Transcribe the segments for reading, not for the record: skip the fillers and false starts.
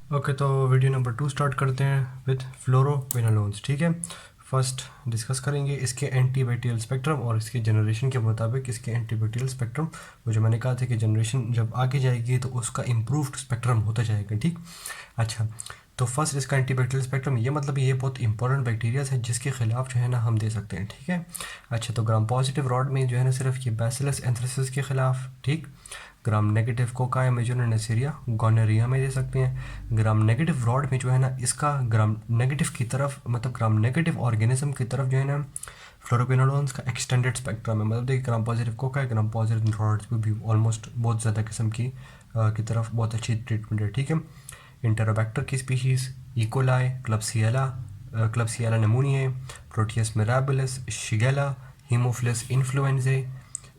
Okay, तो video number 2 start करते हैं विद फ्लोरोक्विनोलोन्स। ठीक है, फर्स्ट डिस्कस करेंगे इसके एंटीबैक्टीरियल स्पेक्ट्रम और इसके जनरेशन के मुताबिक इसके एंटीबैक्टीरियल स्पेक्ट्रम, वो जो मैंने कहा था कि जनरेशन जब आगे जाएगी तो उसका इम्प्रूव्ड स्पेक्ट्रम होता जाएगा। ठीक, अच्छा, तो फर्स्ट इसका एंटीबैक्टीरियल स्पेक्ट्रम, ये मतलब ये बहुत इंपॉर्टेंट बैक्टीरियाज है जिसके खिलाफ जो है ना हम दे सकते हैं। ठीक है, अच्छा, तो ग्राम पॉजिटिव रॉड में जो है ना सिर्फ ये बैसिलस एंथ्रेसिस के खिलाफ, ठीक, gram negative cocci major neisseria gonorrhoeae में दे सकते हैं। ग्राम नेगेटिव रॉड में जो है ना इसका ग्राम नेगेटिव की तरफ, मतलब ग्राम नेगेटिव ऑर्गेनिज्म की तरफ जो है ना फ्लोरोक्विनोलोन्स का एक्सटेंडेड स्पेक्ट्रम है। मतलब देखिए, gram positive cocci, gram positive rods में भी ऑलमोस्ट बहुत ज़्यादा किस्म की तरफ बहुत अच्छी ट्रीटमेंट है। ठीक है, इंटेरोबैक्टर की species E coli, Klebsiella pneumoniae, Proteus mirabilis, Shigella, Haemophilus influenzae,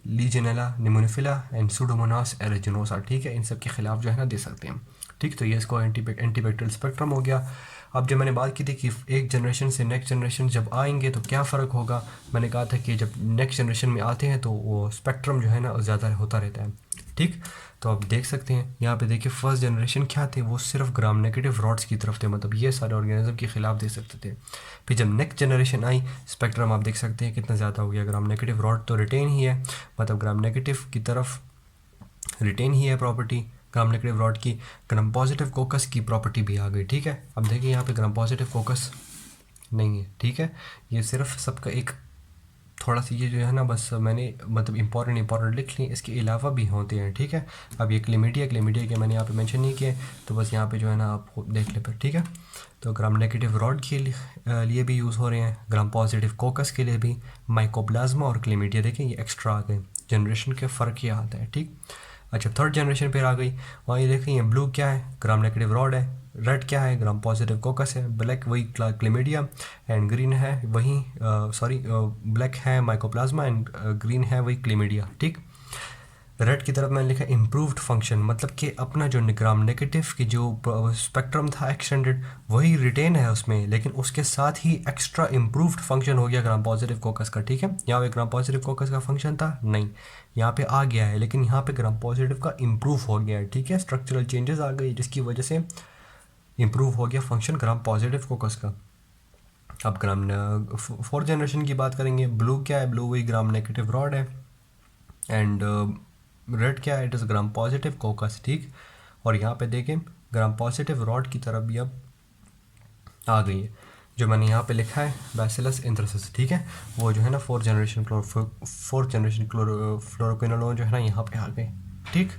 Legionella pneumophila and Pseudomonas aeruginosa. ठीक है, इन सब के खिलाफ जो है ना दे सकते हैं। ठीक, तो ये इसको एंटीबैक्टीरियल स्पेक्ट्रम हो गया। अब जब मैंने बात की थी कि एक जनरेशन से नेक्स्ट जनरेशन जब आएंगे तो क्या फ़र्क होगा, मैंने कहा था कि जब नेक्स्ट जनरेशन में आते हैं तो वो स्पेक्ट्रम जो है ना ज़्यादा होता रहता है। ठीक, तो आप देख सकते हैं यहाँ पे देखिए, फर्स्ट जनरेशन क्या थे, वो सिर्फ ग्राम नेगेटिव रॉड्स की तरफ थे, मतलब ये सारे ऑर्गेनिज्म के खिलाफ दे सकते थे। फिर जब नेक्स्ट जनरेशन आई, स्पेक्ट्रम आप देख सकते हैं कितना ज़्यादा हो गया। ग्राम नेगेटिव रॉड तो रिटेन ही है, मतलब ग्राम नेगेटिव की तरफ रिटेन ही है प्रॉपर्टी ग्राम नेगेटिव रॉड की। ग्राम पॉजिटिव कोकस की प्रॉपर्टी भी आ गई। ठीक है, अब देखिए यहाँ पे ग्राम पॉजिटिव कोकस नहीं है। ठीक है, ये सिर्फ सबका एक थोड़ा सा ये जो है ना, बस मैंने मतलब इंपॉर्टेंट लिख ली, इसके अलावा भी होते हैं। ठीक है, अब ये क्लेमिडिया के मैंने यहाँ पे मेंशन नहीं किए, तो बस यहाँ पे जो है ना आप देख ले पर। ठीक है, तो ग्राम नेगेटिव रॉड के लिए भी यूज़ हो रहे हैं, ग्राम पॉजिटिव कोकस के लिए भी। माइकोप्लाज्मा और क्लेमिडिया देखें ये एक्स्ट्रा आ गए, जनरेशन के फ़र्क ये आता है। ठीक, अच्छा, थर्ड जनरेशन पर आ गई, वहाँ ये देखें, ये ब्लू क्या है, ग्राम नेगेटिव रॉड है, रेड क्या है, ग्राम पॉजिटिव कोकस है, ब्लैक वही क्लेमिडिया एंड ग्रीन है वही ब्लैक है माइकोप्लाज्मा एंड ग्रीन है वही क्लेमिडिया। ठीक, रेड की तरफ मैंने लिखा इम्प्रूव्ड फंक्शन, मतलब कि अपना जो ग्राम नेगेटिव की जो स्पेक्ट्रम था एक्सटेंडेड वही रिटेन है उसमें, लेकिन उसके साथ ही एक्स्ट्रा इम्प्रूव्ड फंक्शन हो गया ग्राम पॉजिटिव कोकस का। ठीक है, यहाँ पे ग्राम पॉजिटिव कोकस का फंक्शन था नहीं, यहाँ पे आ गया है, लेकिन यहाँ पे ग्राम पॉजिटिव का इम्प्रूव हो गया है। ठीक है, स्ट्रक्चरल चेंजेस आ गई जिसकी वजह से इम्प्रूव हो गया फंक्शन ग्राम पॉजिटिव कोकस का। अब ग्राम फोर्थ जनरेशन की बात करेंगे, ब्लू क्या है, ब्लू वही ग्राम नेगेटिव रॉड है एंड रेड क्या है, इट इज़ ग्राम पॉजिटिव कोकस। ठीक, और यहाँ पे देखें ग्राम पॉजिटिव रॉड की तरफ भी अब आ गई है, जो मैंने यहाँ पे लिखा है बैसिलस एंथ्रेसिस। ठीक है, वो जो है ना फोर्थ जनरेशन फ्लोरोक्विनोलोन जो है ना यहाँ पे आ गए। ठीक,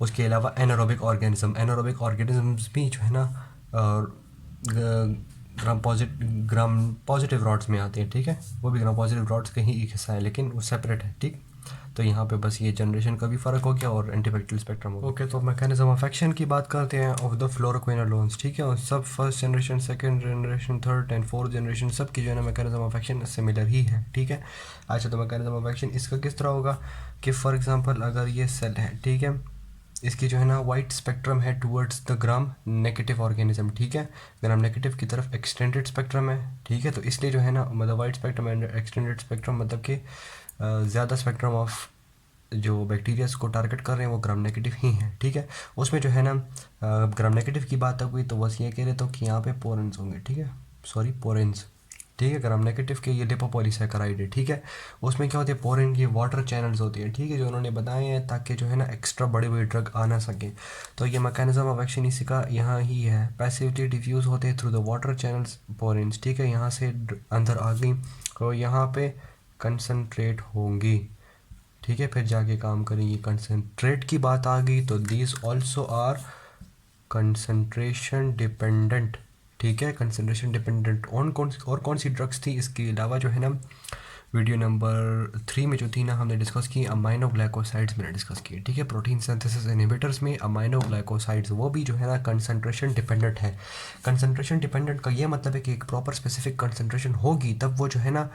उसके अलावा एनारोबिक ऑर्गेनिजम्स भी जो है ना ग्राम पॉजिटिव रॉड्स में आते हैं। ठीक है, वो भी ग्राम पॉजिटिव रॉड्स का ही एक हिस्सा है, लेकिन वो सेपरेट है। ठीक, तो यहाँ पे बस ये जनरेशन का भी फ़र्क हो गया और एंटीबैक्टीरियल स्पेक्ट्रम हो गया। ओके, तो मैकेनिज्म ऑफ एक्शन की बात करते हैं ऑफ द फ्लोरोक्विनोलोन्स। ठीक है, और सब first generation, second generation, third and fourth generation सब की जो है ना मैकेनिज्म ऑफ एक्शन सिमिलर ही है। ठीक है, अच्छा, तो मैकेनिज्म ऑफ एक्शन इसका किस तरह होगा कि फॉर एग्जांपल अगर ये सेल है, ठीक है, इसकी जो है ना वाइट स्पेक्ट्रम है towards the gram negative organism. ठीक है, ग्राम नेगेटिव की तरफ एक्सटेंडेड स्पेक्ट्रम है। ठीक है, तो इसलिए जो है ना मतलब white spectrum and extended spectrum मतलब कि ज़्यादा स्पेक्ट्रम ऑफ जो बैक्टीरियाज को टारगेट कर रहे हैं वो ग्राम नेगेटिव ही हैं। ठीक है, उसमें जो है ना ग्राम नेगेटिव की बात हुई तो बस ये कह रहे तो कि यहाँ पे पोरेंस होंगे। ठीक है, सॉरी पोरेंस। ठीक है, ग्राम नेगेटिव के ये लिपोपॉलीसैकेराइड है। ठीक है, उसमें क्या होते हैं, पोरेन की वाटर चैनल्स होती है। ठीक है, जो उन्होंने बताए हैं ताकि जो है ना एक्स्ट्रा बड़े बड़े ड्रग आ ना सके। तो ये मैकेनिज्म ऑफ एक्शन इसी का यहाँ ही है, पैसिवली डिफ्यूज़ होते हैं थ्रू द वाटर चैनल्स पोरेंस। ठीक है, यहाँ से अंदर आ गई और यहाँ पे कंसनट्रेट होंगी। ठीक है, फिर जाके काम करेंगी। कंसनट्रेट की बात आ गई तो these also are concentration dependent. ठीक है, कंसनट्रेशन डिपेंडेंट कौन सी ड्रग्स थी इसके अलावा जो है ना वीडियो नंबर 3 में जो थी ना हमने डिस्कस की अमाइनो ग्लाइकोसाइड्स मैंने डिस्कस की। ठीक है, प्रोटीन सिंथेसिस इनहिबिटर्स में अमाइनो ग्लाइकोसाइड्स वो भी जो है ना कंसनट्रेशन डिपेंडेंट है। कंसनट्रेशन डिपेंडेंट का ये मतलब है कि एक प्रॉपर स्पेसिफिक कंसनट्रेशन होगी तब वो जो है ना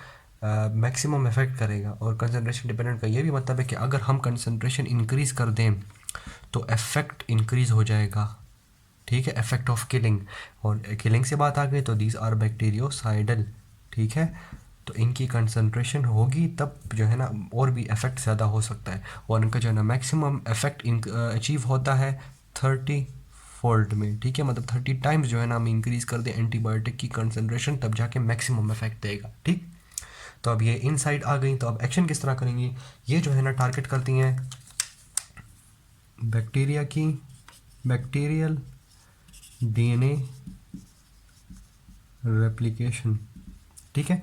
मैक्सिमम इफेक्ट करेगा। और कंसनट्रेशन डिपेंडेंट का ये भी मतलब है कि अगर हम कंसनट्रेशन इंक्रीज़ कर दें तो इफेक्ट इंक्रीज़ हो जाएगा। ठीक है, इफेक्ट ऑफ किलिंग, और किलिंग से बात आ गई तो दीज आर बैक्टीरियोसाइडल। ठीक है, तो इनकी कंसनट्रेशन होगी तब जो है ना और भी इफेक्ट ज़्यादा हो सकता है, और इनका जो है ना मैक्सिमम इफेक्ट अचीव होता है 30 फोल्ड में, ठीक है, मतलब 30 टाइम्स जो है ना हम इंक्रीज़ कर दें एंटीबायोटिक की कंसनट्रेशन, तब जाके मैक्सिमम इफेक्ट देगा, ठीक। तो अब ये इनसाइड आ गई, तो अब एक्शन किस तरह करेंगे, ये जो है ना टारगेट करती हैं बैक्टीरिया की बैक्टीरियल डीएनए रेप्लिकेशन, ठीक है।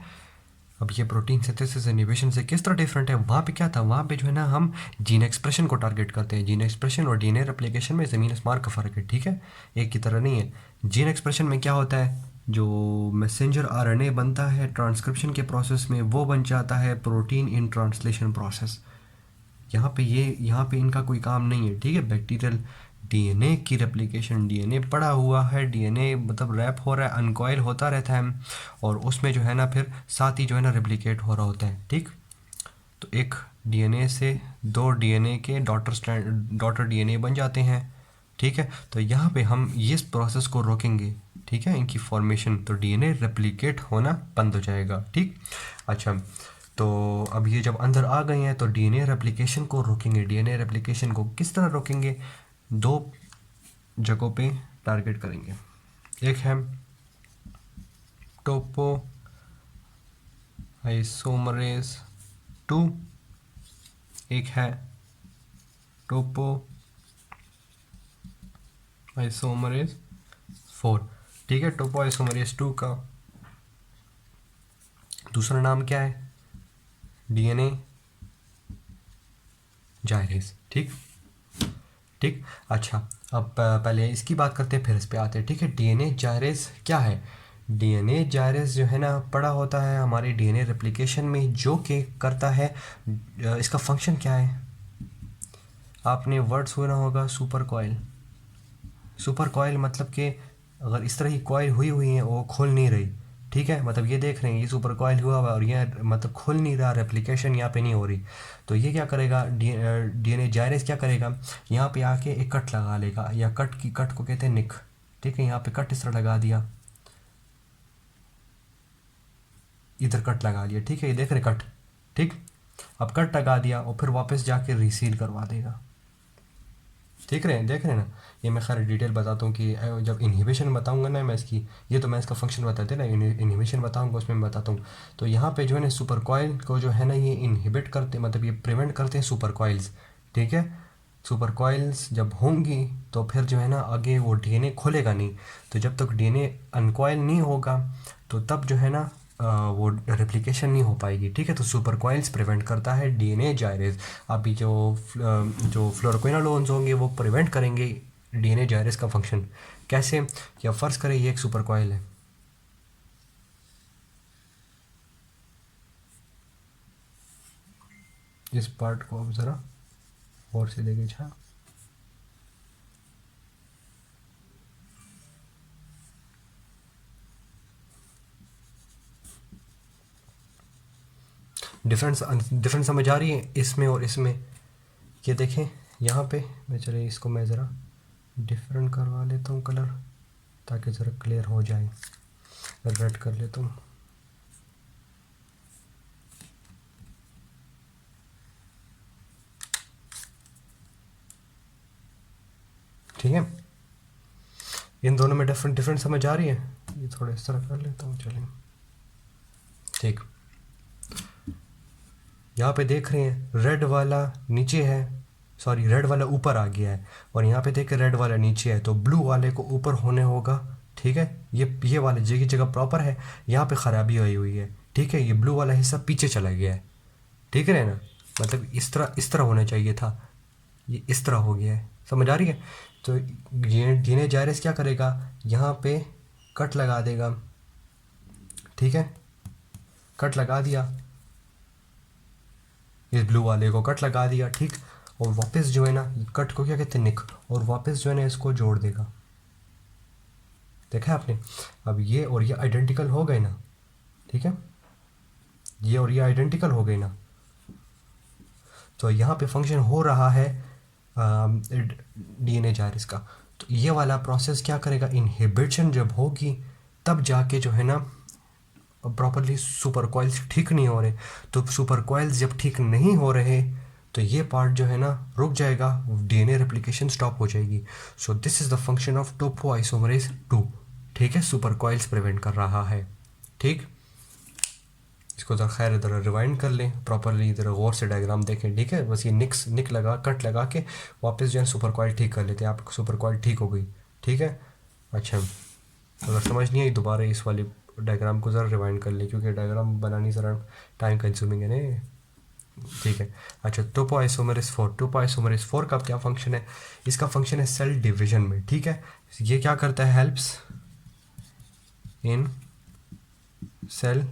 अब ये प्रोटीन सिंथेसिस इनहिबिशन से किस तरह डिफरेंट है, वहाँ पे क्या था, वहाँ पे जो है ना हम जीन एक्सप्रेशन को टारगेट करते हैं। जीन एक्सप्रेशन और डीएनए रेप्लिकेशन में ज़मीन आसमान का फ़र्क है, ठीक है, एक की तरह नहीं है। जीन एक्सप्रेशन में क्या होता है, जो मैसेंजर आरएनए बनता है ट्रांसक्रिप्शन के प्रोसेस में, वो बन जाता है प्रोटीन इन ट्रांसलेशन प्रोसेस। यहाँ पे इनका कोई काम नहीं है, ठीक है। बैक्टीरियल डीएनए की रेप्लिकेशन, डीएनए पड़ा हुआ है, डीएनए मतलब रैप हो रहा है, अनकॉइल होता रहता है, और उसमें जो है ना फिर साथ ही जो है ना रेप्लिकेट हो रहा होता है, ठीक। तो एक डीएनए से दो डीएनए के डॉटर डीएनए बन जाते हैं, ठीक है। तो यहाँ पे हम इस प्रोसेस को रोकेंगे, ठीक है, इनकी फॉर्मेशन, तो डीएनए रेप्लिकेट होना बंद हो जाएगा, ठीक। अच्छा, तो अब ये जब अंदर आ गए हैं तो डीएनए रेप्लिकेशन को रोकेंगे। डीएनए रेप्लिकेशन को किस तरह रोकेंगे, दो जगहों पे टारगेट करेंगे। एक है टोपो आइसोमरेज 2, एक है टोपो आइसोमरेज 4, ठीक है। टोपो आइसोमरेज 2 का दूसरा नाम क्या है, डीएनए जायरेज, ठीक ठीक। अच्छा, अब पहले इसकी बात करते हैं फिर इस पे आते हैं, ठीक है। डीएनए जायरेज क्या है, डीएनए जायरेज जो है ना पड़ा होता है हमारे डीएनए रेप्लिकेशन में, जो कि करता है इसका फंक्शन क्या है, आपने वर्ड सुना होगा सुपर कॉइल। सुपर कॉइल मतलब कि अगर इस तरह की कॉइल हुई हुई है वो खोल नहीं रही, ठीक है, मतलब ये देख रहे हैं ये सुपर कॉइल हुआ हुआ और ये मतलब खुल नहीं रहा, रेप्लिकेशन यहाँ पे नहीं हो रही। तो ये क्या करेगा, डीएनए जायरेज क्या करेगा, यहाँ पे आके एक कट लगा लेगा, या कट को कहते हैं निक, ठीक है। यहाँ पे कट इस तरह लगा दिया, इधर कट लगा लिया, ठीक है, ये देख रहे कट, ठीक। अब कट लगा दिया और फिर वापस जाके रिसील करवा देगा, देख रहे हैं ना। ये मैं खैर डिटेल बताता हूँ कि जब इनहिबिशन बताऊँगा ना मैं इसकी, ये तो मैं इसका फंक्शन बताते ना, इनहिबिशन बताऊँगा उसमें मैं बताता हूँ। तो यहाँ पे जो है ना सुपर कॉइल को जो है ना ये इनहिबिट करते, मतलब ये प्रिवेंट करते हैं सुपर कॉइल्स, ठीक है। सुपर कॉइल्स जब होंगी तो फिर जो है ना आगे वो डीएनए खोलेगा नहीं, तो जब तक डीएनए अनकॉइल नहीं होगा तो तब जो है ना वो रेप्लिकेशन नहीं हो पाएगी, ठीक है। तो सुपर कॉइल्स प्रिवेंट करता है डीएनए जायरेज। अभी जो फ्लोरोक्विनोलोन्स होंगे वो प्रिवेंट करेंगे डीएनए जायरेज का फंक्शन। कैसे, या फ़र्ज़ करें ये एक सुपर कॉइल है, इस पार्ट को अब ज़रा और से देखें, अच्छा डिफरेंस समझ आ रही है इसमें और इसमें। ये देखें यहाँ पे, चलिए इसको मैं ज़रा डिफरेंट करवा लेता हूँ कलर, ताकि ज़रा क्लियर हो जाए। रेड कर लेता हूँ, ठीक है। इन दोनों में डिफरेंट समझ आ रही है। ये थोड़ा इस तरह कर लेता हूँ, चलिए, ठीक। यहाँ पे देख रहे हैं रेड वाला नीचे है, सॉरी रेड वाला ऊपर आ गया है, और यहाँ पे देख रेड वाला नीचे है, तो ब्लू वाले को ऊपर होने होगा, ठीक है। ये वाले जगह प्रॉपर है, यहाँ पे ख़राबी हुई है, ठीक है। ये ब्लू वाला हिस्सा पीछे चला गया है, ठीक है ना, मतलब इस तरह होना चाहिए था, ये इस तरह हो गया है, समझ आ रही है। तो डीएनए जायरेज क्या करेगा, यहाँ पे कट लगा देगा, ठीक है, कट लगा दिया, इस ब्लू वाले को कट लगा दिया, ठीक। और वापस जो है ना कट को क्या कहते हैं, निक, और वापस जो है ना इसको जोड़ देगा, देखा आपने। अब ये और ये आइडेंटिकल हो गए ना, ठीक है, ये और ये आइडेंटिकल हो गए ना। तो यहाँ पे फंक्शन हो रहा है डीएनए जायरेज का। तो ये वाला प्रोसेस क्या करेगा, इनहिबिशन जब होगी तब जाके जो है ना प्रॉपरली सुपर कॉइल्स ठीक नहीं हो रहे। तो सुपर कॉइल्स जब ठीक नहीं हो रहे तो ये पार्ट जो है ना रुक जाएगा, डीएनए रेप्लिकेशन स्टॉप हो जाएगी। So this is the function of topoisomerase 2, ठीक है, सुपर कॉइल्स प्रिवेंट कर रहा है। ठीक, इसको ज़रा खैर इधर रिवाइंड कर लें प्रॉपरली, इधर गौर से डायग्राम देखें, ठीक है। बस ये निक लगा कट लगा के वापस जो है सुपर कॉइल ठीक कर लेते हैं। आप सुपर कॉइल ठीक हो गई, ठीक है। अच्छा, अगर समझ नहीं आई दोबारा इस वाले डायग्राम को ज़रा रिवाइंड कर लें, क्योंकि डायग्राम बनानी ज़रा टाइम कंज्यूमिंग है ना, ठीक है। अच्छा, टोपोआइसोमरेज 4, टोपोआइसोमरेज 4 का क्या फंक्शन है? इसका फंक्शन है सेल डिवीजन में, ठीक है। ये क्या करता है? हेल्प्स इन सेल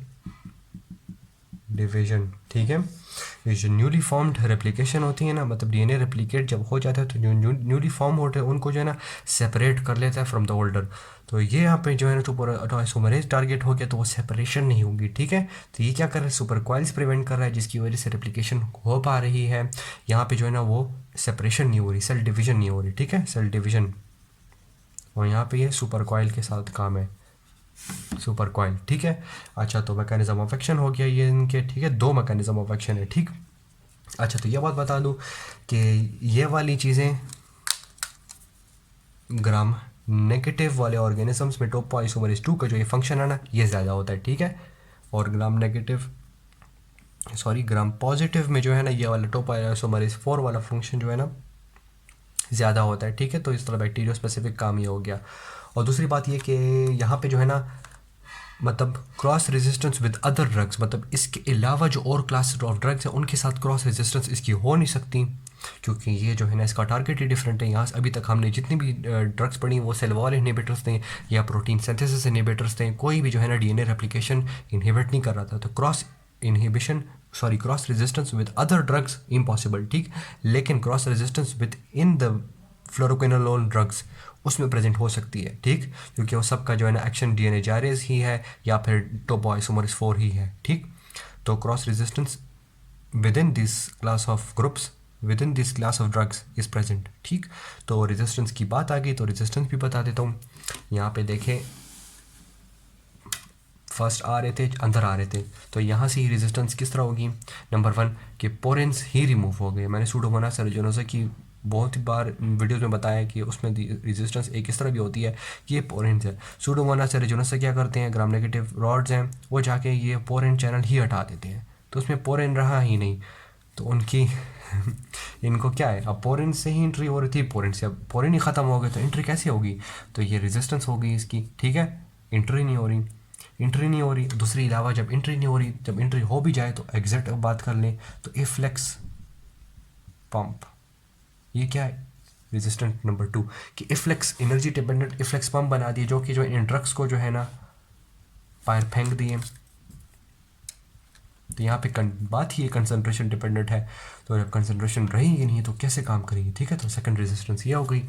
डिवीजन, ठीक है। ये जो न्यूली फॉर्म्ड रेप्लिकेशन होती है ना, मतलब डीएनए रेप्लिकेट जब हो जाता है तो जो न्यूली फॉर्म होते हैं उनको जो है ना सेपरेट कर लेता है फ्रॉम द ओल्डर। तो ये यहाँ पे जो है ना टोपोआइसोमरेज टारगेट हो गया तो वो सेपरेशन नहीं होगी, ठीक है। तो ये क्या कर रहा है? सुपर कॉइल्स प्रिवेंट कर रहा है, जिसकी वजह से रेप्लिकेशन हो पा रही है। यहाँ पे जो है ना वो सेपरेशन नहीं हो रही, सेल डिवीजन नहीं हो रही, ठीक है, सेल डिवीजन। और यहाँ पे ये सुपर कॉइल के साथ काम है, सुपर कॉइल, ठीक है। अच्छा, तो मैकेनिज्म ऑफ एक्शन हो गया ये इनके, ठीक है, 2 मैकेनिज्म ऑफ एक्शन है, ठीक। अच्छा, तो ये बात बता दूं कि ये वाली चीज़ें ग्राम नेगेटिव वाले ऑर्गेनिजम्स में टोपोआइसोमरेज 2 का जो ये फंक्शन है ना ये ज़्यादा होता है, ठीक है। और ग्राम पॉजिटिव में जो है ना ये वाला टोपोआइसोमरेज 4 वाला फंक्शन जो है ना ज़्यादा होता है, ठीक है। तो इस तरह बैक्टीरियो स्पेसिफिक काम ये हो गया। और दूसरी बात ये कि यहाँ पे जो है ना मतलब cross resistance with other drugs, मतलब इसके अलावा जो और क्लास ऑफ ड्रग्स हैं उनके साथ क्रॉस रेजिस्टेंस इसकी हो नहीं सकती, क्योंकि ये जो है ना इसका टारगेट ही डिफरेंट है। यहाँ से अभी तक हमने जितनी भी ड्रग्स पढ़ी वो सेल वॉल इनहिबिटर्स थे या प्रोटीन सिंथेसिस इनहिबिटर्स थे, कोई भी जो है ना डीएनए रेप्लिकेशन इनहिबिट नहीं कर रहा था। तो cross resistance with other drugs impossible, ठीक। लेकिन cross resistance with in the fluoroquinolone drugs उसमें प्रेजेंट हो सकती है, ठीक, क्योंकि वो सबका जो है ना एक्शन डीएनए जायरेज ही है या फिर टोपोआइसोमरेज 4 ही है, ठीक। तो cross resistance with in this class of groups with in this class of drugs is present, ठीक। तो रेजिस्टेंस की बात आ गई तो रेजिस्टेंस भी बता देता हूँ। यहाँ पे देखें, फर्स्ट आ रहे थे, अंदर आ रहे थे, तो यहाँ से ही रेजिस्टेंस किस तरह होगी? नंबर 1 कि पोरेंस ही रिमूव हो गए। मैंने सूडोमोनास एरिजिनोसा की बहुत ही बार वीडियोस में बताया कि उसमें रेजिस्टेंस एक इस तरह भी होती है कि ये पोरेंस है। सूडोमोनास एरिजिनोसा क्या करते हैं? ग्राम नेगेटिव रॉड्स हैं, वो जाके ये पोरेन चैनल ही हटा देते हैं, तो उसमें पोरेन रहा ही नहीं, तो उनकी इनको क्या है, अब पोरेन से ही एंट्री हो रही थी, पोरेन से अब पोरेन ही ख़त्म हो गए तो एंट्री कैसे होगी? तो ये रेजिस्टेंस हो गई इसकी, ठीक है। एंट्री नहीं हो रही। दूसरी अलावा जब एंट्री नहीं हो रही, जब एंट्री हो भी जाए तो एग्जैक्ट बात कर लें तो इफ्लेक्स पंप, ये क्या है? रेजिस्टेंट नंबर 2 कि इफ्लेक्स एनर्जी डिपेंडेंट इफ्लेक्स पंप बना दिए, जो कि जो इन ड्रग्स को जो है ना बाहर फेंक दिए। तो यहाँ पे बात ही कंसंट्रेशन डिपेंडेंट है, तो जब कंसंट्रेशन रहेगी नहीं तो कैसे काम करेगी, ठीक है। तो सेकंड रेजिस्टेंस ये हो गई।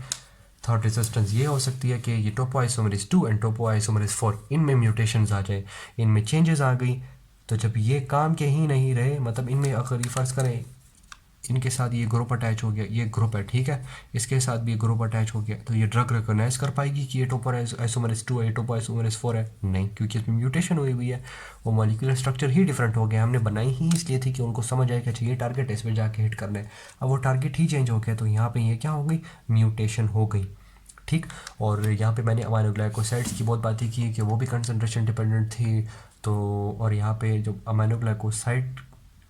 थर्ड रेजिस्टेंस ये हो सकती है कि ये टोपोआइसोमरेज 2 एंड टोपोआइसोमरेज 4 इनमें म्यूटेशंस आ जाए, इनमें चेंजेस आ गई, तो जब ये काम के ही नहीं रहे, मतलब इनमें अगर ये फ़र्ज़ करें इनके साथ ये ग्रुप अटैच हो गया, ये ग्रुप है, ठीक है, इसके साथ भी ये ग्रुप अटैच हो गया, तो ये ड्रग रिकॉग्नाइज कर पाएगी कि ये टोपोआइसोमरेज 2 है, टोपोआइसोमरेज 4 है? नहीं, क्योंकि इसमें म्यूटेशन हुई हुई है, वो मॉलिक्यूलर स्ट्रक्चर ही डिफरेंट हो गया। हमने बनाई ही इसलिए थी कि उनको समझ आए कि अच्छा ये टारगेट है, इस पर जाके हिट करना है। अब वो टारगेट ही चेंज हो गया, तो यहाँ पर ये क्या हो गई? म्यूटेशन हो गई, ठीक। और यहाँ पे मैंने अमाइनोग्लाइकोसाइड्स की बहुत बातें की कि वो भी कंसंट्रेशन डिपेंडेंट थी, तो और यहाँ पे जो अमाइनोग्लाइकोसाइड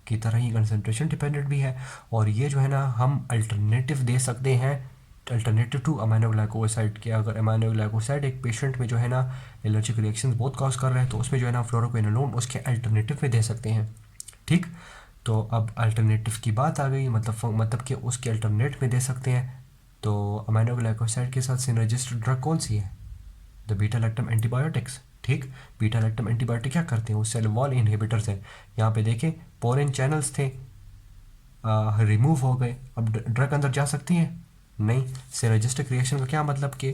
की तरह ही कंसंट्रेशन डिपेंडेंट भी है, और ये जो है ना हम अल्टरनेटिव दे सकते हैं, अल्टरनेटिव टू अमाइनोग्लाइकोसाइड के। अगर अमाइनोग्लाइकोसाइड एक पेशेंट में जो है ना एलर्जिक रिएक्शन बहुत कॉज कर रहे हैं, तो उसमें जो है ना फ्लोरोक्विनोलोन उसके अल्टरनेटिव में दे सकते हैं, ठीक। तो अब अल्टरनेटिव की बात आ गई, मतलब कि उसके अल्टरनेट में दे सकते हैं। तो अमाइनोग्लाइकोसाइड के साथ सिनर्जिस्टिक ड्रग कौन सी है? द बीटा लैक्टम एंटीबायोटिक्स, ठीक। बीटा लैक्टम एंटीबायोटिक क्या करते हैं? वो सेल वॉल इनहिबिटर्स हैं। यहाँ पे देखें पोरेन चैनल्स थे, रिमूव हो गए, अब ड्रग अंदर जा सकती है? नहीं। सिनर्जिस्टिक रिएक्शन का क्या मतलब कि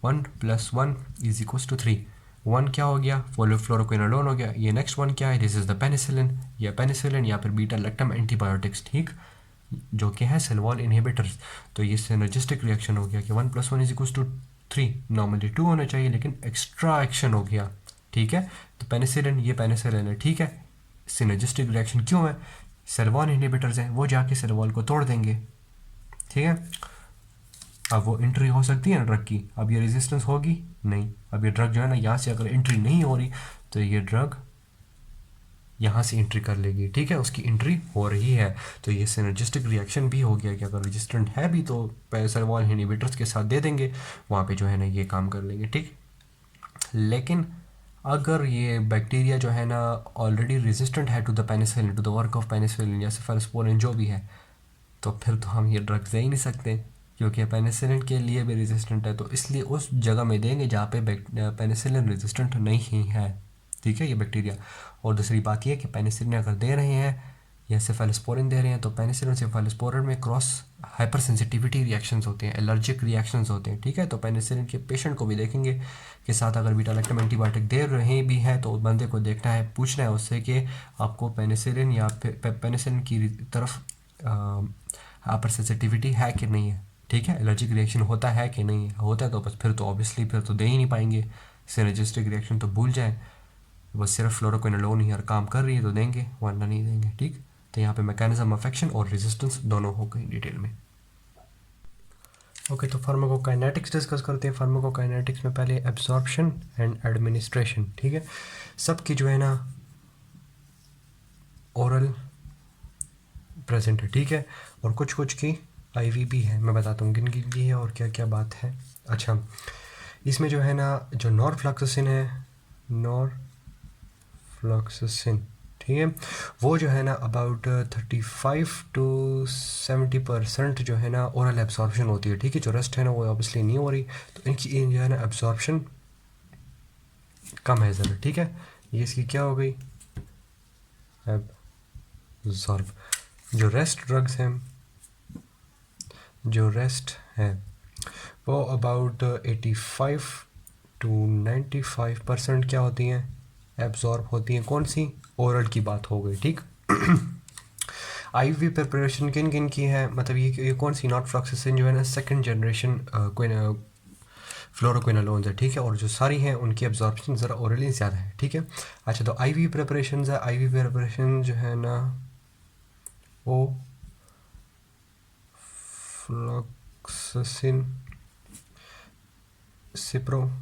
1 + 1 = 3, 1 क्या हो गया? फ्लोरोक्विनोलोन हो गया। ये नेक्स्ट 1 क्या है? दिस इज़ द पेनिसिलिन, या फिर बीटा लैक्टम एंटीबायोटिक्स, ठीक, जो कि है सेल वॉल इनहिबिटर्स। तो ये सिनर्जिस्टिक रिएक्शन हो गया कि 1 + 1 = 3, नॉर्मली 2 होना चाहिए लेकिन एक्स्ट्रा एक्शन हो गया, ठीक है। तो पेनिसिलिन, ये पेनिसिलिन है, ठीक है। सिनर्जिस्टिक रिएक्शन क्यों है? सेलवॉल इनहिबिटर्स हैं, वो जाके सेलवॉल को तोड़ देंगे, ठीक है। अब वो एंट्री हो सकती है ना ड्रग की, अब ये रेजिस्टेंस होगी नहीं। अब ये ड्रग जो है ना यहाँ से अगर एंट्री नहीं हो रही तो ये ड्रग यहाँ से एंट्री कर लेगी, ठीक है, उसकी एंट्री हो रही है। तो ये सिनर्जिस्टिक रिएक्शन भी हो गया कि अगर रेजिस्टेंट है भी तो सेलवॉल इनहिबिटर्स के साथ दे देंगे, वहाँ पे जो है ना ये काम कर लेंगे, ठीक। लेकिन अगर ये बैक्टीरिया जो है ना ऑलरेडी रेजिस्टेंट है to the penicillin, to the work of penicillin या सेफलोस्पोरिन जो भी है, तो फिर तो हम ये ड्रग दे ही नहीं सकते, क्योंकि पेनिसिलिन के लिए भी रेजिस्टेंट है। तो इसलिए उस जगह में देंगे जहाँ पे पेनिसिलिन रेजिस्टेंट नहीं है, ठीक है, ये बैक्टीरिया। और दूसरी बात ये कि पेनिसिलिन अगर दे रहे हैं या सेफलोस्पोरिन दे रहे हैं तो पेनिसिलिन सेफलोस्पोरिन में क्रॉस हाइपर सेंसिटिविटी रिएक्शंस होते हैं, एलर्जिक रिएक्शंस होते हैं, ठीक है। तो पेनिसिलिन के पेशेंट को भी देखेंगे के साथ अगर बीटा लैक्टम एंटीबायोटिक दे रहे भी हैं तो उस बंदे को देखना है, पूछना है उससे कि आपको पेनिसिलिन या पेनिसिलिन की तरफ हाइपर सेंसिटिविटी है कि नहीं है, ठीक है, एलर्जिक रिएक्शन होता है कि नहीं है। होता है तो बस फिर तो ऑब्वियसली फिर तो दे ही नहीं पाएंगे। सिनर्जिस्टिक रिएक्शन तो भूल जाएं, बस सिर्फ फ्लोरोक्विनोलोन ही हर काम कर रही है तो देंगे, वरना नहीं देंगे, ठीक। तो यहाँ पे मैकेनिज्म ऑफ एक्शन और रेजिस्टेंस दोनों हो गई डिटेल में। ओके, तो फार्माकोकाइनेटिक्स डिस्कस करते हैं। फार्माकोकाइनेटिक्स में पहले एब्जॉर्प्शन एंड एडमिनिस्ट्रेशन, ठीक है। सबकी जो है ना ओरल प्रेजेंट है, ठीक है, और कुछ कुछ की आईवी भी है। मैं बताता हूँ किन किन की है और क्या क्या बात है। अच्छा, इसमें जो है ना जो नॉरफ्लॉक्सासिन है, नॉरफ्लॉक्सासिन, ठीक है, वो जो है ना अबाउट 35 to 70% जो है ना ओरल एब्जॉर्प्शन होती है, ठीक है। जो रेस्ट है ना वो ऑब्वियसली नहीं हो रही, तो इनकी जो है ना एब्जॉर्प्शन कम है ज़रा, ठीक है। ये इसकी क्या हो गई, एब्जॉर्ब। जो रेस्ट ड्रग्स हैं, जो रेस्ट है वो अबाउट 85 to 95% क्या होती हैं, एब्जॉर्ब होती हैं। कौन सी, ओरल की बात हो गई, ठीक। आईवी प्रिपरेशन किन किन की है, मतलब ये कौन सी, नॉरफ्लॉक्सासिन जो है ना सेकंड जनरेशन फ्लोरोक्विनोलोन्स है, ठीक है, और जो सारी हैं उनकी एब्जॉर्प्शन ज़रा ओरली ज़्यादा है, ठीक है। अच्छा, तो आईवी प्रिपरेशन है, आईवी प्रिपरेशन जो है ना वो फ्लॉक्सासिन, सिप्रोफ्लॉक्सासिन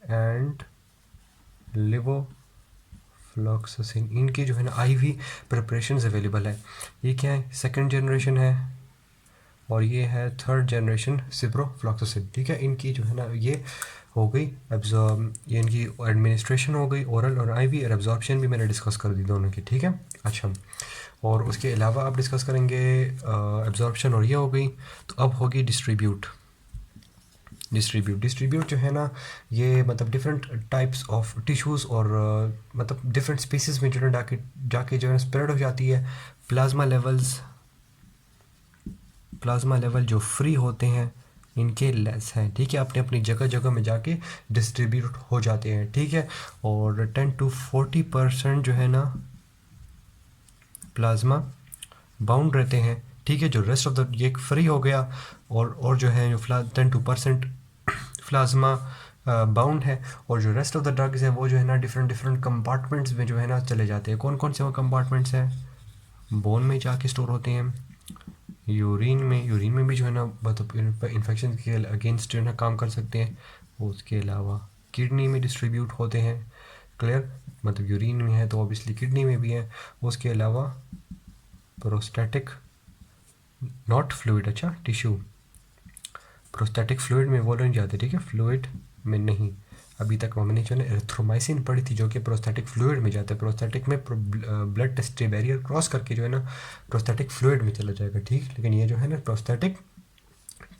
एंड लिवोफ्लॉक्सासिन, इनकी जो है ना आईवी प्रिपरेशंस अवेलेबल है। ये क्या है, सेकंड जनरेशन है और ये है थर्ड जनरेशन सिप्रोफ्लॉक्सासिन, ठीक है। इनकी जो है ना ये हो गई एब्जॉर्ब, ये इनकी एडमिनिस्ट्रेशन हो गई ओरल, और आईवी और एब्जॉर्प्शन भी मैंने डिस्कस कर दी दोनों की, ठीक है। अच्छा, और उसके अलावा आप डिस्कस करेंगे एब्जॉर्प्शन और ये हो गई। तो अब होगी डिस्ट्रीब्यूट जो है ना ये मतलब डिफरेंट टाइप्स ऑफ टिश्यूज़ और मतलब डिफरेंट स्पीसीज़ में जो है जाके जो है स्प्रेड हो जाती है। प्लाज्मा लेवल जो फ्री होते हैं इनके लेस हैं, ठीक है, अपने अपनी जगह जगह में जाके डिस्ट्रीब्यूट हो जाते हैं, ठीक है। और 10 to 40% जो है ना प्लाज्मा बाउंड रहते हैं, ठीक है। जो रेस्ट ऑफ द ये फ्री हो गया, और जो है जो 10% प्लाज्मा बाउंड है, और जो रेस्ट ऑफ द ड्रग्स है वो जो है ना डिफरेंट कंपार्टमेंट्स में जो है ना चले जाते हैं। कौन कौन से वो कंपार्टमेंट्स हैं, बोन में जाके स्टोर होते हैं, यूरिन में भी जो है ना मतलब इन्फेक्शन के अगेंस्ट जो है ना काम कर सकते हैं। उसके अलावा किडनी में डिस्ट्रीब्यूट होते हैं, क्लियर, मतलब यूरिन में है तो ऑब्वियसली किडनी में भी है। उसके अलावा प्रोस्टेटिक, नॉट फ्लूइड, अच्छा टिश्यू, प्रोस्टेटिक फ्लूइड में वो नहीं जाते, ठीक है, फ्लूइड में नहीं। अभी तक हमने जो है एरिथ्रोमाइसिन पढ़ी थी जो कि प्रोस्टेटिक फ्लूइड में जाता है, प्रोस्टेटिक में ब्लड टेस्टी बैरियर क्रॉस करके जो है ना प्रोस्टेटिक फ्लूइड में चला जाएगा, ठीक। लेकिन ये जो है ना प्रोस्टेटिक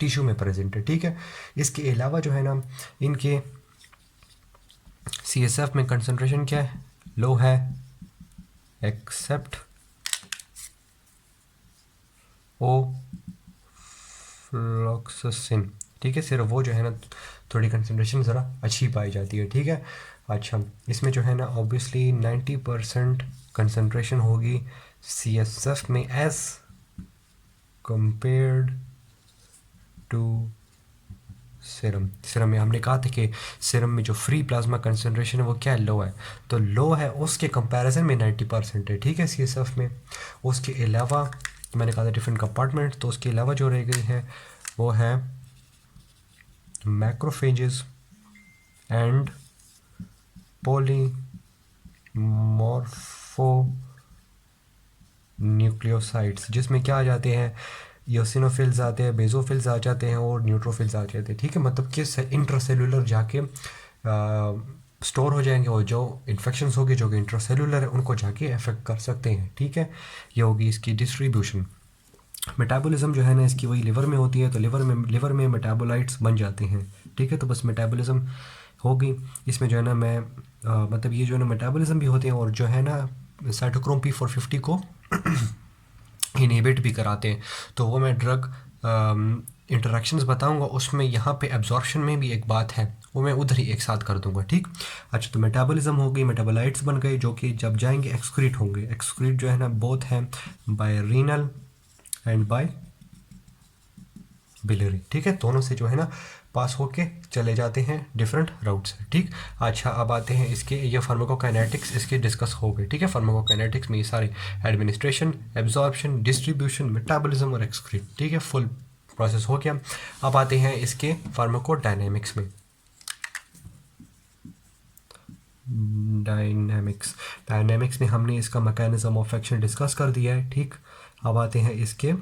टिश्यू में प्रेजेंट है, ठीक है। इसके अलावा जो है ना इनके CSF में कंसनट्रेशन क्या है, लो है, एक्सेप्ट फ्लॉक्सासिन, ठीक है, सिर्फ वो जो है ना थोड़ी कंसनट्रेशन ज़रा अच्छी पाई जाती है, ठीक है। अच्छा, इसमें जो है ना ऑब्वियसली 90% कंसनट्रेशन होगी CSF में as compared to serum serum में हमने कहा था कि सीरम में जो फ्री प्लाज्मा कंसनट्रेशन है वो क्या लो है, तो लो है उसके कंपैरिजन में 90% है, ठीक है, CSF में। उसके अलावा मैंने कहा था डिफरेंट कंपार्टमेंट, तो उसके अलावा जो रह गई है वो है मैक्रोफेजेस एंड पॉलीमॉर्फो न्यूक्लियोसाइड्स, जिसमें क्या आ जाते हैं, योसिनोफिल्स आते हैं, बेजोफिल्स आ जाते हैं और न्यूट्रोफिल्स आ जाते हैं, ठीक है। मतलब कि इंट्रासेलुलर जाके स्टोर हो जाएंगे और जो इन्फेक्शंस होगी जो कि इंट्रासेलुलर है उनको जाके अफेक्ट कर सकते हैं, ठीक है। ये होगी इसकी डिस्ट्रीब्यूशन। मेटाबॉलिज्म जो है ना इसकी वही लिवर में होती है, तो लिवर में मेटाबोलाइट्स बन जाते हैं, ठीक है। तो बस मेटाबॉलिज्म होगी इसमें जो है ना मैं मतलब ये जो है ना मेटाबॉलिज्म भी होते हैं और जो है ना साइटोक्रोम P450 को इनहिबिट भी कराते हैं। तो वो मैं ड्रग इंटरेक्शंस बताऊंगा, उसमें यहाँ पे एब्जॉर्प्शन में भी एक बात है, वो मैं उधर ही एक साथ कर दूंगा, ठीक। अच्छा, तो मेटाबॉलिज्म हो गई, मेटाबोलाइट्स बन गए जो कि जब जाएंगे एक्सक्रीट होंगे। एक्सक्रीट जो है ना बोथ है by renal and by biliary, ठीक है, दोनों से जो है ना पास होके चले जाते हैं डिफरेंट राउट से, ठीक। अच्छा, अब आते हैं इसके ये फार्माकोकाइनेटिक्स इसके डिस्कस हो गए, ठीक है। फार्माकोकाइनेटिक्स में ये सारे एडमिनिस्ट्रेशन, एब्जॉर्प्शन, डिस्ट्रीब्यूशन, मेटाबॉलिज्म और एक्सक्रीट, ठीक है, फुल प्रोसेस हो गया। अब आते हैं इसके फार्माकोडायनेमिक्स में। डायनेमिक्स में हमने इसका मैकेनिज्म ऑफ एक्शन डिस्कस कर दिया है, ठीक। अब आते हैं इसके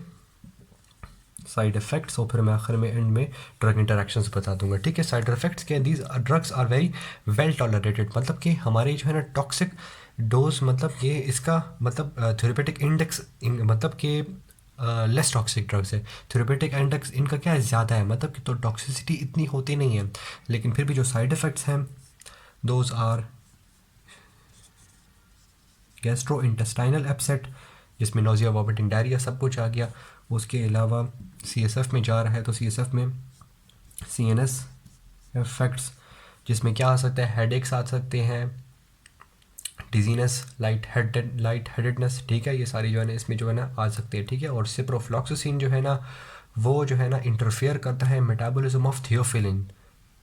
साइड इफ़ेक्ट्स और फिर मैं आखिर में एंड में ड्रग इंटरेक्शंस बता दूंगा, ठीक है। साइड इफ़ेक्ट्स के these drugs are very well tolerated, मतलब कि हमारे जो है ना टॉक्सिक डोज, मतलब ये इसका मतलब थेरेपेटिक इंडेक्स मतलब कि लेस टॉक्सिक ड्रग्स है। थेरेपेटिक इंडेक्स इनका क्या है, ज़्यादा है, मतलब कि तो टॉक्सिसिटी इतनी होती नहीं है, लेकिन फिर भी जो साइड इफ़ेक्ट्स हैं those are gastro intestinal upset, जिसमें नोजिया, वॉमिटिंग, डायरिया सब कुछ आ गया। उसके अलावा CSF में जा रहा है तो CSF में CNS इफेक्ट्स, जिसमें क्या आ सकता है, हेडेक्स आ सकते हैं, डिजीनेस, लाइट हेडेडनेस, ठीक है, ये सारी जो है ना इसमें जो है ना आ सकते हैं, ठीक है। और सिप्रोफ्लॉक्सासिन जो है ना वो जो है ना इंटरफेयर करता है मेटाबॉलिज्म ऑफ थियोफिलिन,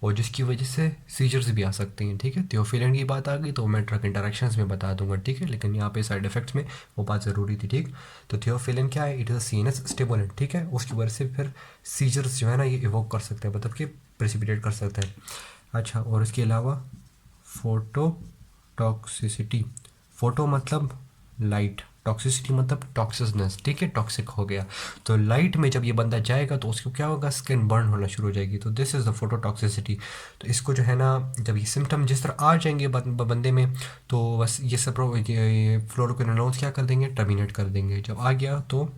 और जिसकी वजह से सीजर्स भी आ सकते हैं, ठीक है। थियोफिलिन की बात आ गई तो मैं ड्रग इंटरेक्शंस में बता दूंगा, ठीक है, लेकिन यहाँ पे साइड इफेक्ट्स में वो बात ज़रूरी थी, ठीक। तो थियोफिलिन क्या है, it is a CNS stimulant, ठीक है, उसकी वजह से फिर सीजर्स जो है ना ये इवोक कर सकते हैं, मतलब कि प्रेसिपिटेट कर सकते हैं। अच्छा, और इसके अलावा फोटो टॉक्सिसिटी, फोटो मतलब लाइट, टॉक्सिसिटी मतलब टॉक्सिसनेस, ठीक है, टॉक्सिक हो गया। तो लाइट में जब ये बंदा जाएगा तो उसको क्या होगा, स्किन बर्न होना शुरू हो जाएगी, तो this is the photo toxicity. तो इसको जो है ना जब ये सिम्टम जिस तरह आ जाएंगे बंदे में, तो बस ये सब ये फ्लोरोक्विनोलोन्स क्या कर देंगे, टर्मिनेट कर देंगे। जब आ गया तो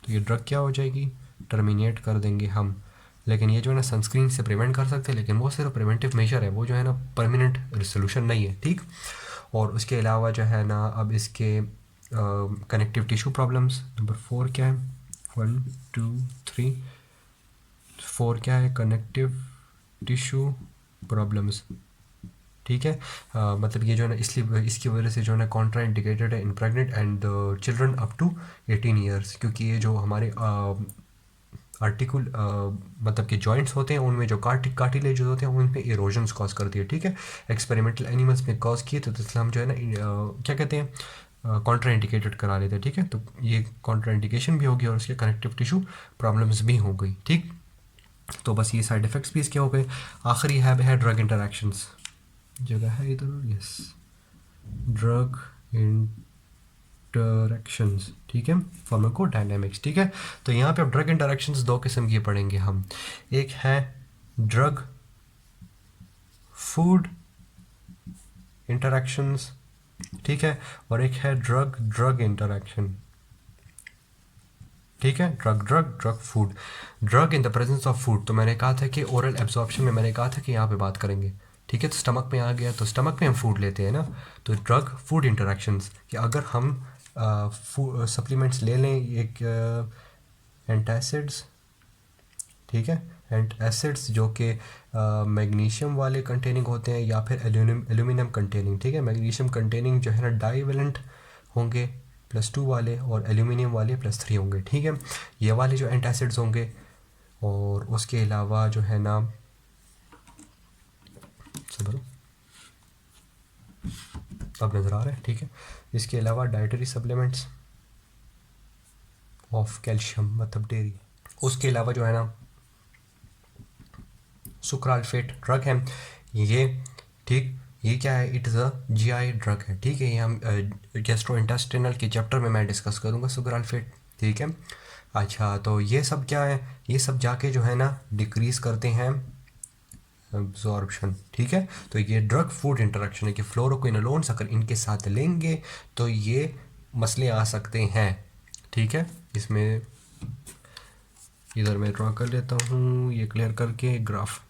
ये ड्रग क्या हो जाएगी, टर्मिनेट कर देंगे हम। लेकिन ये जो है ना सनस्क्रीन से प्रिवेंट कर सकते हैं, लेकिन वो सिर्फ प्रिवेंटिव मेजर है, वो जो है ना परमानेंट रिसोल्यूशन नहीं है, ठीक। और उसके अलावा जो है ना अब इसके कनेक्टिव टिश्यू प्रॉब्लम्स, नंबर 4 क्या है, 1 2 3 4 क्या है, कनेक्टिव टिश्यू प्रॉब्लम्स, ठीक है। मतलब ये जो है ना इसलिए इसकी वजह से जो है ना कॉन्ट्रा इंडिकेटेड है in pregnant and children up to 18 years, क्योंकि ये जो हमारे आर्टिकुल मतलब कि जॉइंट्स होते हैं उनमें जो कार्टिलेज होते हैं उन पे इरोजन्स कॉज करती है, ठीक है। एक्सपेरिमेंटल एनिमल्स में कॉज किए तो इसलिए हम जो है ना क्या कहते हैं कॉन्ट्रा इंडिकेटेड करा लेते हैं, ठीक है। तो ये कॉन्ट्रा इंडिकेशन भी होगी और उसके कनेक्टिव टिश्यू प्रॉब्लम्स भी हो गई, ठीक। तो बस ये साइड इफ़ेक्ट्स भी इसके हो गए। आखिरी है ड्रग इंटरेक्शंस, जगह है इधर, यस, ड्रग इंटरेक्शंस, ठीक है, फार्माकोडायनामिक्स, ठीक है। तो यहाँ पे अब ड्रग इंटरेक्शंस दो किस्म की पढ़ेंगे हम, एक है ड्रग फूड इंटरेक्शंस, ठीक है, और एक है ड्रग ड्रग इंटरेक्शन, ठीक है। Drug food, drug in the presence of food, तो मैंने कहा था कि ओरल एब्जॉर्प्शन में मैंने कहा था कि यहाँ पे बात करेंगे, ठीक है। तो स्टमक में आ गया तो स्टमक में हम फूड लेते हैं ना, तो ड्रग फूड इंटरेक्शंस कि अगर हम सप्लीमेंट्स ले लें, एक एंटासिड्स, ठीक है, एंटासिड्स जो कि मैग्नीशियम वाले कंटेनिंग होते हैं या फिर एल्यूमिनियम कंटेनिंग, ठीक है। मैग्नीशियम कंटेनिंग जो है ना डाईवेलेंट होंगे +2 वाले और एल्यूमिनियम वाले +3 होंगे, ठीक है। ये वाले जो एंटासिड्स होंगे और उसके अलावा जो है ना बोलो अब नज़र आ रहा है, ठीक है। इसके अलावा डाइटरी सप्लीमेंट्स ऑफ कैल्शियम मतलब डेयरी। उसके अलावा जो है ना सुक्राल्फेट ड्रग है ये, ठीक। ये क्या है, it is a GI drug है, ठीक है। ये हम गैस्ट्रोइंटेस्टिनल के चैप्टर में मैं डिस्कस करूँगा सुक्राल्फेट, ठीक है। अच्छा, तो ये सब क्या है, ये सब जाके जो है ना डिक्रीज़ करते हैं एब्जॉर्प्शन, ठीक है। तो ये ड्रग फूड इंटरेक्शन है कि फ्लोरोक्विनोलोन्स अगर इनके साथ लेंगे तो ये मसले आ सकते हैं, ठीक है। इसमें इधर मैं ड्रॉ कर लेता हूँ ये क्लियर करके ग्राफ।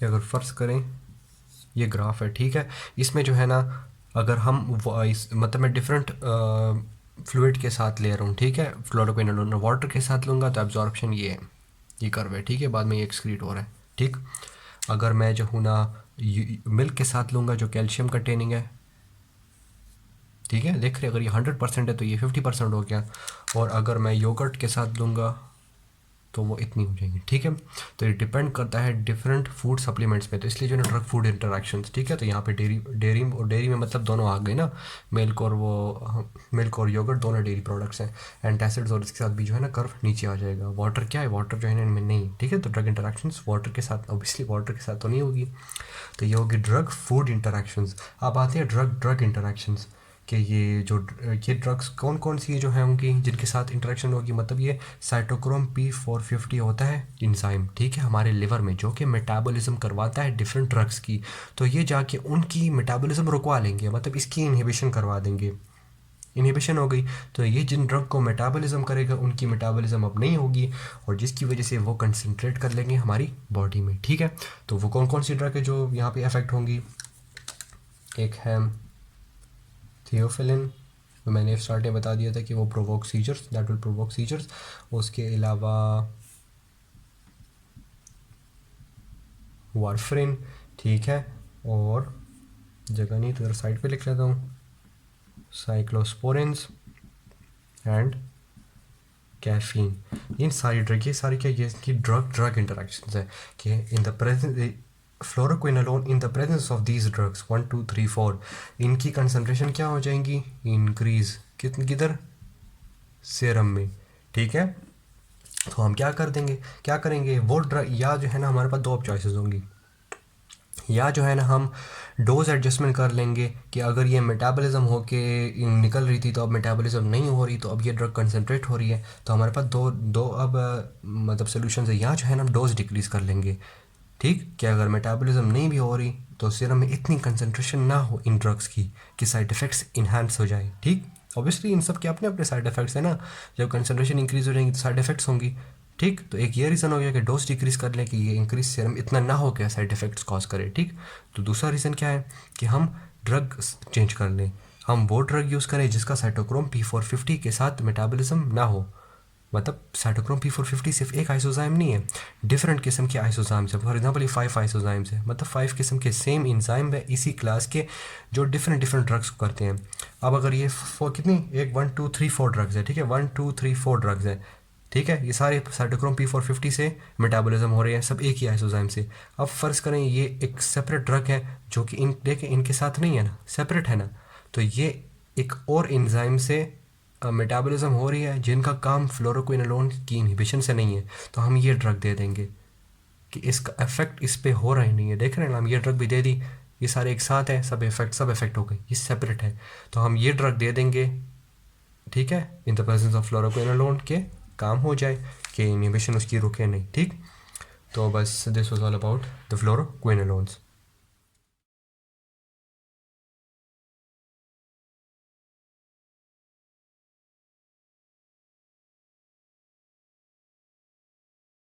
अगर फ़र्ज़ करें ये ग्राफ है, ठीक है। इसमें जो है ना अगर हम मतलब मैं डिफरेंट फ्लूइड के साथ ले रहा हूँ, ठीक है। फ्लोरोक्विनोलोन वाटर के साथ लूँगा तो एब्जॉर्प्शन ये है, ये कर्व है, ठीक है। बाद में ये एक्सक्रीट हो रहा है, ठीक। अगर मैं जो हूँ ना मिल्क के साथ लूँगा जो कैल्शियम कंटेनिंग है, ठीक है। देख रहे अगर ये 100% है तो ये 50% हो गया, और अगर मैं योगर्ट के साथ लूँगा तो वो इतनी हो जाएंगी, ठीक है। तो ये डिपेंड करता है डिफरेंट फूड सप्लीमेंट्स पे, तो इसलिए जो है ड्रग फूड इंटरेक्शंस, ठीक है। तो यहाँ पे डेयरी में मतलब दोनों आ गए ना, मिल्क और योगर्ट दोनों डेयरी प्रोडक्ट्स हैं, एंटासिड्स, और इसके साथ भी जो है ना कर्व नीचे आ जाएगा। वाटर क्या है, वाटर जो है ना इनमें नहीं, ठीक है। तो ड्रग इंटरेक्शंस वाटर के साथ, ऑब्वियसली वाटर के साथ तो नहीं होगी, तो ये होगी ड्रग फूड इंटरेक्शंस। अब आते हैं ड्रग इंटरेक्शंस कि ये ड्रग्स कौन कौन सी जो है उनकी जिनके साथ इंटरेक्शन होगी। मतलब ये साइटोक्रोम P450 होता है इंजाइम, ठीक है, हमारे लिवर में, जो कि मेटाबॉलिज्म करवाता है डिफरेंट ड्रग्स की। तो ये जाके उनकी मेटाबॉलिज्म रुकवा लेंगे, मतलब इसकी इनहिबिशन करवा देंगे। इनहिबिशन हो गई तो ये जिन ड्रग को मेटाबॉलिज्म करेगा उनकी मेटाबॉलिज्म अब नहीं होगी, और जिसकी वजह से वो कंसंट्रेट कर लेंगे हमारी बॉडी में, ठीक है। तो वो कौन कौन सी ड्रग है जो यहाँ पे अफेक्ट होंगी। एक है थियोफिलिन, तो मैंने स्टार्ट में बता दिया था कि वो provoke seizures, that will provoke seizures. उसके अलावा वारफरिन, ठीक है, और जगह नहीं तो इधर साइड पे लिख लेता हूँ, साइक्लोस्पोरिन्स एंड कैफीन। इन सारी ड्रग, ये सारी क्या, ये इसकी ड्रग इंटरेक्शंस है कि in the presence fluoroquinolone in the presence of these drugs 1 2 3 4 इनकी कंसंट्रेशन क्या हो जाएंगी, इंक्रीज किधर, सीरम में, ठीक है। तो हम क्या करेंगे वो ड्रग, या जो है ना हमारे पास दो चॉइसेस होंगी, या जो है ना हम डोज एडजस्टमेंट कर लेंगे कि अगर ये मेटाबॉलिज्म होके निकल रही थी तो अब मेटाबॉलिज्म नहीं हो रही, तो अब ये ड्रग कंसंट्रेट हो रही है, तो हमारे पास दो अब मतलब सोल्यूशन है। या जो है ना हम डोज डिक्रीज़ कर लेंगे, ठीक, कि अगर मेटाबॉलिज्म नहीं भी हो रही तो सीरम में इतनी कंसंट्रेशन ना हो इन ड्रग्स की कि साइड इफ़ेक्ट्स इन्हांस हो जाए, ठीक। ऑब्वियसली इन सब के अपने अपने साइड इफ़ेक्ट्स है ना, जब कंसंट्रेशन इंक्रीज़ हो जाएंगी तो साइड इफ़ेक्ट्स होंगी, ठीक। तो एक ये रीज़न हो गया कि डोज डिक्रीज़ कर लें कि ये इंक्रीज सीरम इतना ना हो कि साइड इफ़ेक्ट्स कॉज करे, ठीक। तो दूसरा रीज़न क्या है कि हम ड्रग चेंज कर लें, हम वो ड्रग यूज़ करें जिसका साइटोक्रोम P450 के साथ मेटाबॉलिज्म ना हो। मतलब साइटोक्रोम P450 सिर्फ एक आइसोजाइम नहीं है, डिफरेंट किस्म के आइसोजाइम्स है। फॉर एग्जांपल ये 5 आइसोजाइम्स है, मतलब 5 किस्म के सेम इंजाइम है इसी क्लास के जो डिफरेंट ड्रग्स करते हैं। अब अगर ये कितनी, एक 1 2 3 4 ड्रग्स है, ठीक है, 1 2 3 4 ड्रग्स है, ठीक है। ये सारे साइटोक्रोम P450 से मेटाबॉलिज्म हो रहे हैं, सब एक ही आइसोजाइम से। अब फ़र्ज़ करें ये एक सेपरेट ड्रग है जो कि इनके साथ नहीं है ना, सेपरेट है ना, तो ये एक और इंजाइम से मेटाबॉलिज्म हो रही है जिनका काम फ्लोरोक्विनोलोन की इनहिबिशन से नहीं है, तो हम ये ड्रग दे देंगे कि इसका इफेक्ट इस पे हो रहा ही नहीं है। देख रहे हैं ना, हम ये ड्रग भी दे दी, ये सारे एक साथ हैं, सब इफेक्ट हो गए, ये सेपरेट है, तो हम ये ड्रग दे देंगे, ठीक है, in the presence of fluoroquinolone के काम हो जाए कि इनहिबिशन उसकी रुके नहीं, ठीक। तो बस this was all about the fluoroquinolones.